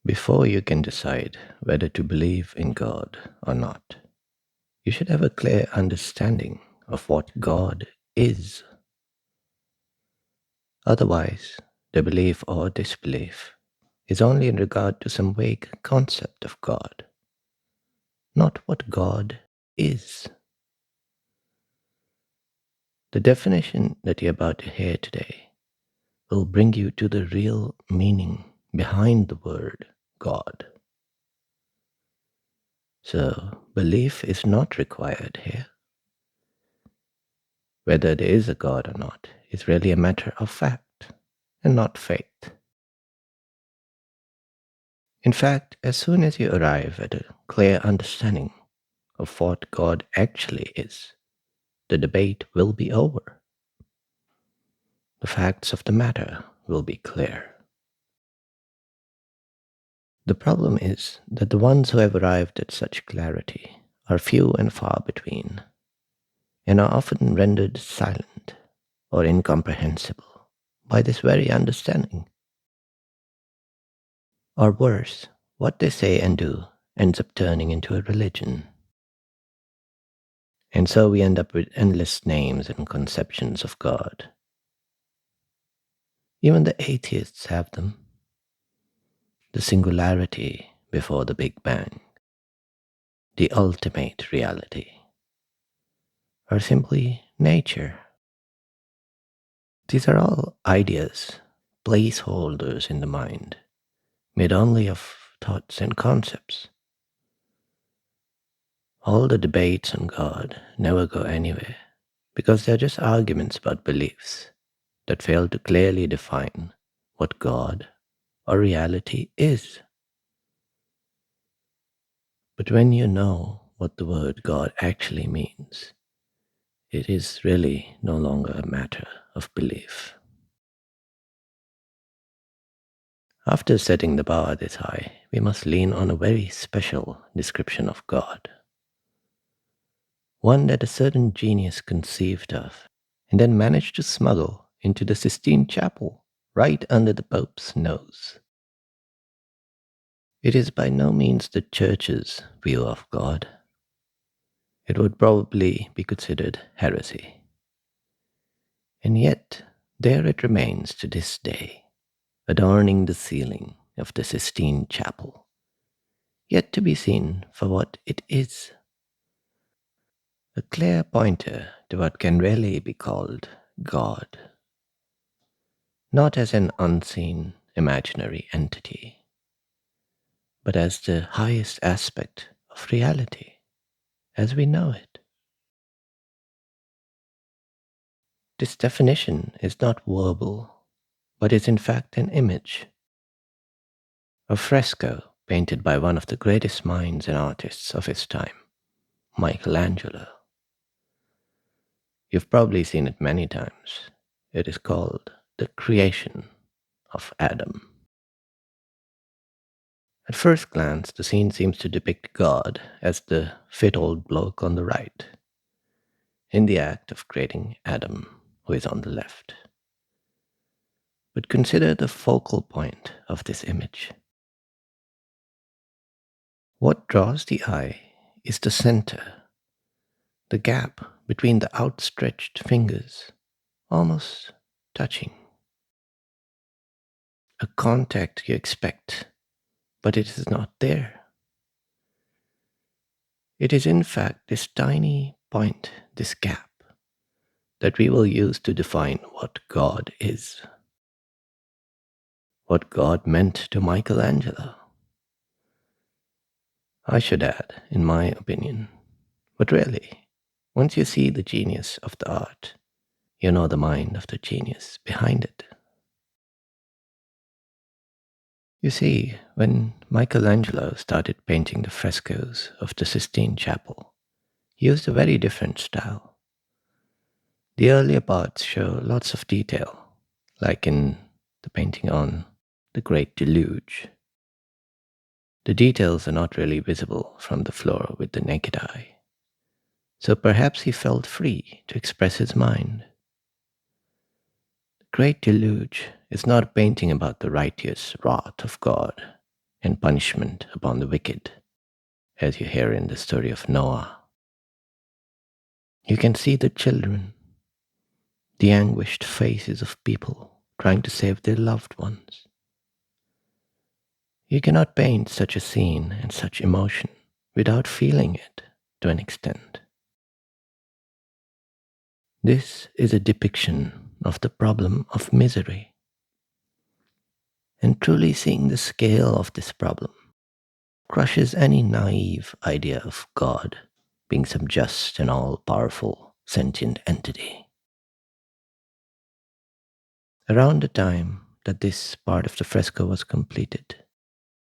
Before you can decide whether to believe in God or not, you should have a clear understanding of what God is. Otherwise, the belief or disbelief is only in regard to some vague concept of God, not what God is. The definition that you're about to hear today will bring you to the real meaning behind the word God. So, belief is not required here. Whether there is a God or not is really a matter of fact and not faith. In fact, as soon as you arrive at a clear understanding of what God actually is, the debate will be over. The facts of the matter will be clear. The problem is that the ones who have arrived at such clarity are few and far between, and are often rendered silent or incomprehensible by this very understanding. Or worse, what they say and do ends up turning into a religion. And so we end up with endless names and conceptions of God. Even the atheists have them. The singularity before the Big Bang, the ultimate reality, or simply nature. These are all ideas, placeholders in the mind, made only of thoughts and concepts. All the debates on God never go anywhere because they're just arguments about beliefs that fail to clearly define what God or reality is. But when you know what the word God actually means, it is really no longer a matter of belief. After setting the bar this high, we must lean on a very special description of God. One that a certain genius conceived of and then managed to smuggle into the Sistine Chapel right under the Pope's nose. It is by no means the Church's view of God. It would probably be considered heresy. And yet, there it remains to this day, adorning the ceiling of the Sistine Chapel, yet to be seen for what it is. A clear pointer to what can really be called God, not as an unseen, imaginary entity, but as the highest aspect of reality as we know it. This definition is not verbal, but is in fact an image. A fresco painted by one of the greatest minds and artists of his time, Michelangelo. You've probably seen it many times. It is called The Creation of Adam. At first glance, the scene seems to depict God as the fit old bloke on the right, in the act of creating Adam, who is on the left. But consider the focal point of this image. What draws the eye is the center, the gap between the outstretched fingers, almost touching. A contact you expect, but it is not there. It is in fact this tiny point, this gap, that we will use to define what God is. What God meant to Michelangelo. I should add, in my opinion. But really, once you see the genius of the art, you know the mind of the genius behind it. You see, when Michelangelo started painting the frescoes of the Sistine Chapel, he used a very different style. The earlier parts show lots of detail, like in the painting on the Great Deluge. The details are not really visible from the floor with the naked eye, so perhaps he felt free to express his mind. The Great Deluge is not a painting about the righteous wrath of God, and punishment upon the wicked, as you hear in the story of Noah. You can see the children, the anguished faces of people trying to save their loved ones. You cannot paint such a scene and such emotion without feeling it to an extent. This is a depiction of the problem of misery. And truly seeing the scale of this problem crushes any naive idea of God being some just and all-powerful sentient entity. Around the time that this part of the fresco was completed,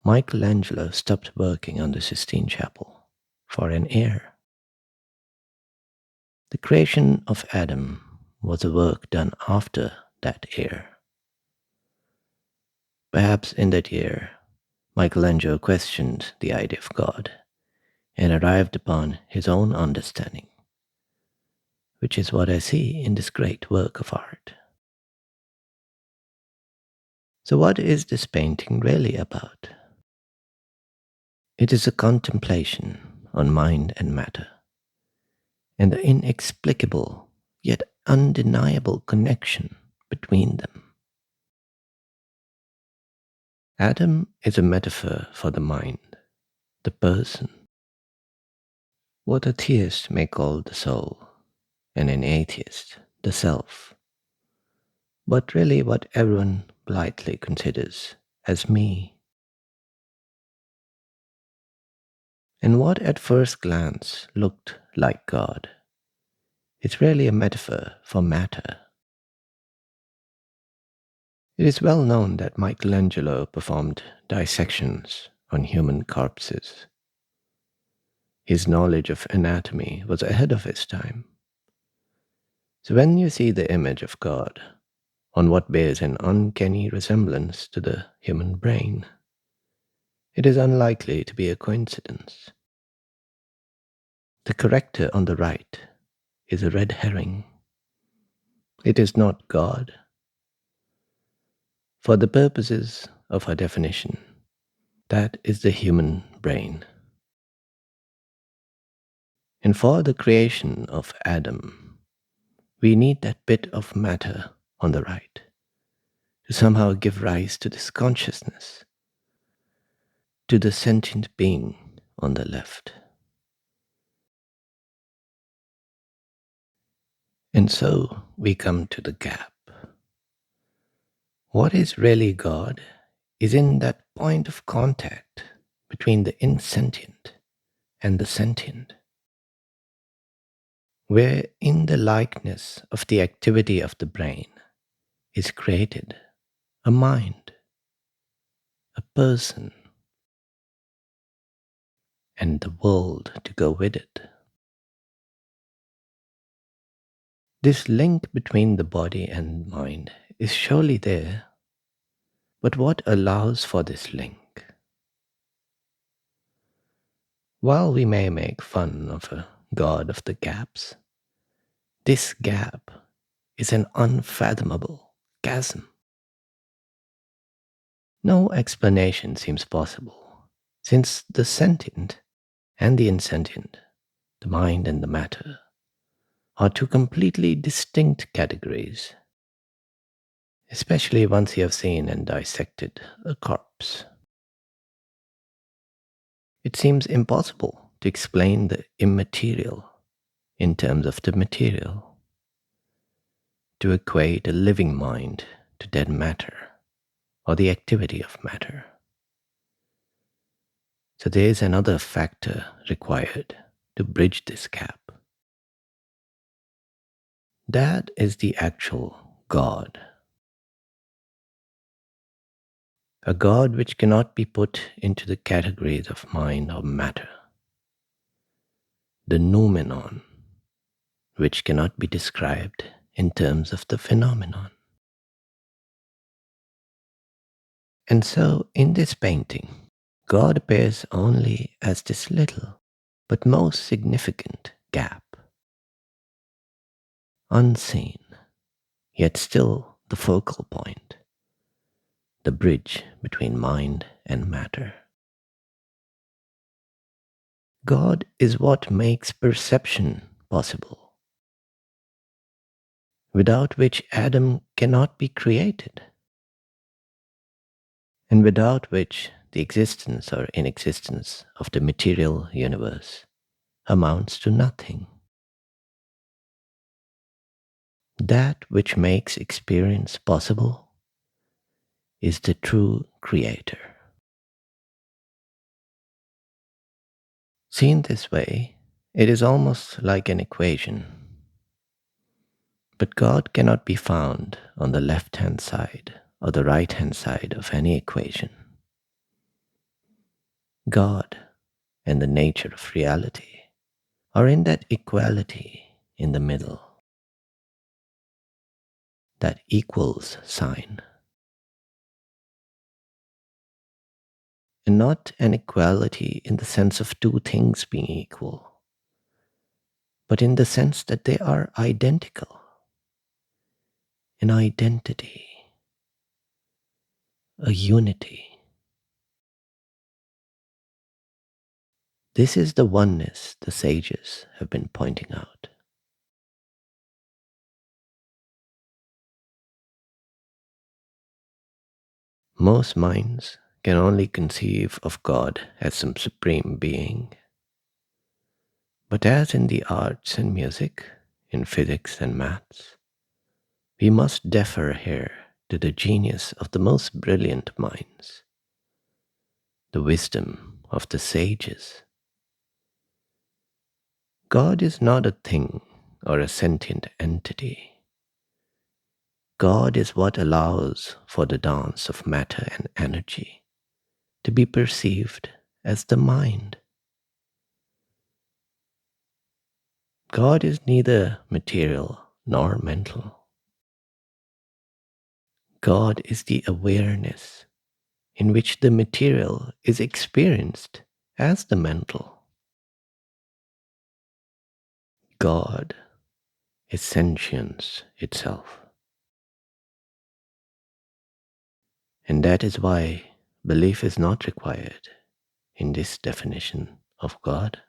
Michelangelo stopped working on the Sistine Chapel for an heir. The creation of Adam was a work done after that heir. Perhaps in that year, Michelangelo questioned the idea of God and arrived upon his own understanding, which is what I see in this great work of art. So, what is this painting really about? It is a contemplation on mind and matter, and the inexplicable yet undeniable connection between them. Adam is a metaphor for the mind, the person, what a theist may call the soul, and an atheist the self, but really what everyone blithely considers as me. And what at first glance looked like God is really a metaphor for matter. It is well known that Michelangelo performed dissections on human corpses. His knowledge of anatomy was ahead of his time. So when you see the image of God on what bears an uncanny resemblance to the human brain, it is unlikely to be a coincidence. The character on the right is a red herring. It is not God. For the purposes of our definition, that is the human brain. And for the creation of Adam, we need that bit of matter on the right to somehow give rise to this consciousness, to the sentient being on the left. And so we come to the gap. What is really God is in that point of contact between the insentient and the sentient, where in the likeness of the activity of the brain is created a mind, a person, and the world to go with it. This link between the body and mind is surely there, but what allows for this link? While we may make fun of a god of the gaps, this gap is an unfathomable chasm. No explanation seems possible, since the sentient and the insentient, the mind and the matter, are two completely distinct categories, especially once you have seen and dissected a corpse. It seems impossible to explain the immaterial in terms of the material, to equate a living mind to dead matter or the activity of matter. So there is another factor required to bridge this gap. That is the actual God. A God which cannot be put into the categories of mind or matter. The noumenon, which cannot be described in terms of the phenomenon. And so, in this painting, God appears only as this little, but most significant gap. Unseen, yet still the focal point. the bridge between mind and matter. God is what makes perception possible, without which Adam cannot be created, and without which the existence or inexistence of the material universe amounts to nothing. That which makes experience possible is the true creator. Seen this way, it is almost like an equation. But God cannot be found on the left-hand side or the right-hand side of any equation. God and the nature of reality are in that equality in the middle, that equals sign, and not an equality in the sense of two things being equal, but in the sense that they are identical, an identity, a unity. This is the oneness the sages have been pointing out. Most minds can only conceive of God as some supreme being. But as in the arts and music, in physics and maths, we must defer here to the genius of the most brilliant minds, the wisdom of the sages. God is not a thing or a sentient entity. God is what allows for the dance of matter and energy to be perceived as the mind. God is neither material nor mental. God is the awareness in which the material is experienced as the mental. God is sentience itself. And that is why belief is not required in this definition of God.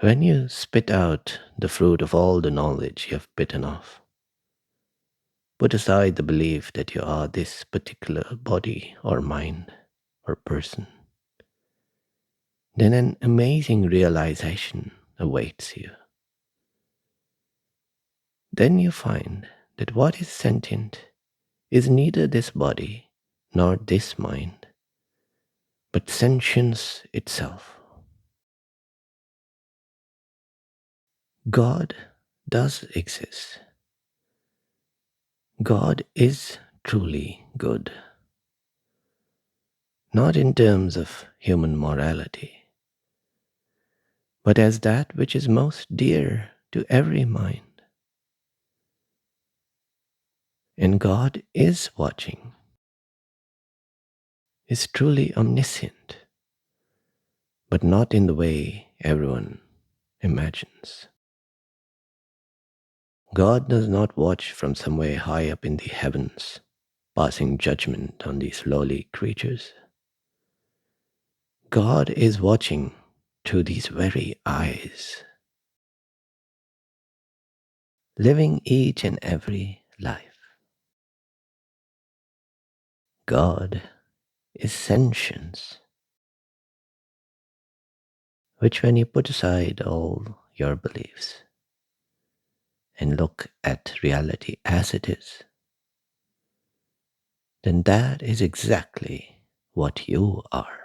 When you spit out the fruit of all the knowledge you have bitten off, put aside the belief that you are this particular body or mind or person, then an amazing realization awaits you. Then you find that what is sentient is neither this body nor this mind, but sentience itself. God does exist. God is truly good, not in terms of human morality, but as that which is most dear to every mind. And God is watching, is truly omniscient, but not in the way everyone imagines. God does not watch from somewhere high up in the heavens, passing judgment on these lowly creatures. God is watching through these very eyes, living each and every life. God is sentience, which when you put aside all your beliefs and look at reality as it is, then that is exactly what you are.